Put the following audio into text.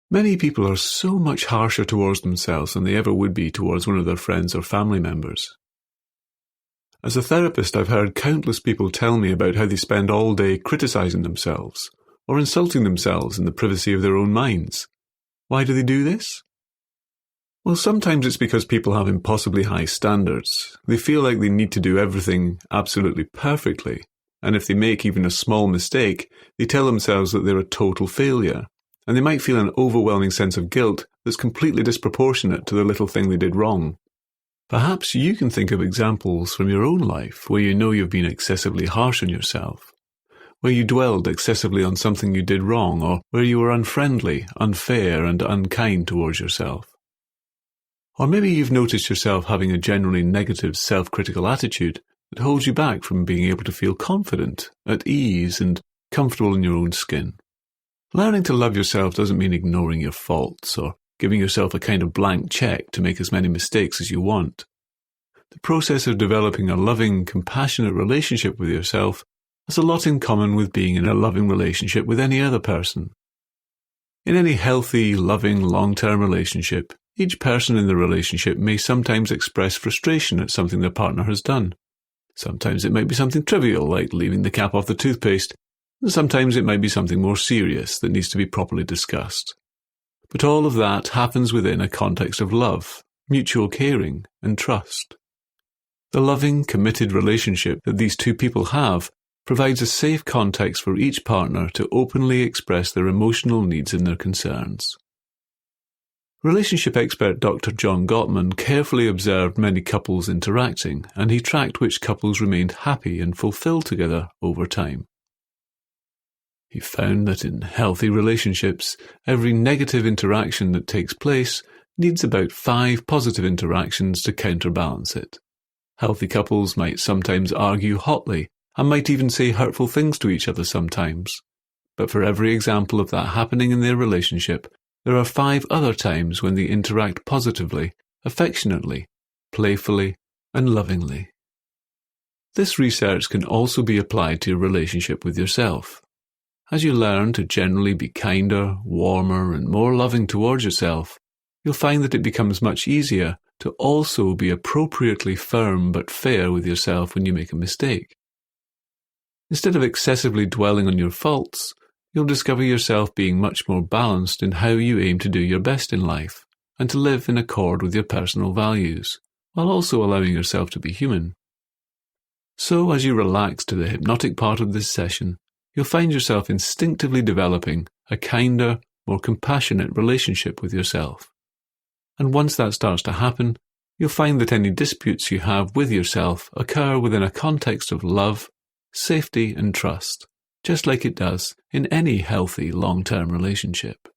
Many people are so much harsher towards themselves than they ever would be towards one of their friends or family members. As a therapist, I've heard countless people tell me about how they spend all day criticizing themselves or insulting themselves in the privacy of their own minds. Why do they do this? Well, sometimes it's because people have impossibly high standards. They feel like they need to do everything absolutely perfectly, and if they make even a small mistake, they tell themselves that they're a total failure, and they might feel an overwhelming sense of guilt that's completely disproportionate to the little thing they did wrong. Perhaps you can think of examples from your own life where you know you've been excessively harsh on yourself, where you dwelled excessively on something you did wrong, or where you were unfriendly, unfair, and unkind towards yourself. Or maybe you've noticed yourself having a generally negative self-critical attitude that holds you back from being able to feel confident, at ease, and comfortable in your own skin. Learning to love yourself doesn't mean ignoring your faults or giving yourself a kind of blank check to make as many mistakes as you want. The process of developing a loving, compassionate relationship with yourself has a lot in common with being in a loving relationship with any other person. In any healthy, loving, long-term relationship, each person in the relationship may sometimes express frustration at something their partner has done. Sometimes it might be something trivial, like leaving the cap off the toothpaste, and sometimes it might be something more serious that needs to be properly discussed. But all of that happens within a context of love, mutual caring, and trust. The loving, committed relationship that these two people have provides a safe context for each partner to openly express their emotional needs and their concerns. Relationship expert Dr. John Gottman carefully observed many couples interacting, and he tracked which couples remained happy and fulfilled together over time. He found that in healthy relationships, every negative interaction that takes place needs about 5 positive interactions to counterbalance it. Healthy couples might sometimes argue hotly and might even say hurtful things to each other sometimes. But for every example of that happening in their relationship, there are 5 other times when they interact positively, affectionately, playfully, and lovingly. This research can also be applied to your relationship with yourself. As you learn to generally be kinder, warmer, and more loving towards yourself, you'll find that it becomes much easier to also be appropriately firm but fair with yourself when you make a mistake. Instead of excessively dwelling on your faults, you'll discover yourself being much more balanced in how you aim to do your best in life and to live in accord with your personal values, while also allowing yourself to be human. So as you relax to the hypnotic part of this session, you'll find yourself instinctively developing a kinder, more compassionate relationship with yourself. And once that starts to happen, you'll find that any disputes you have with yourself occur within a context of love, safety, and trust, just like it does in any healthy long-term relationship.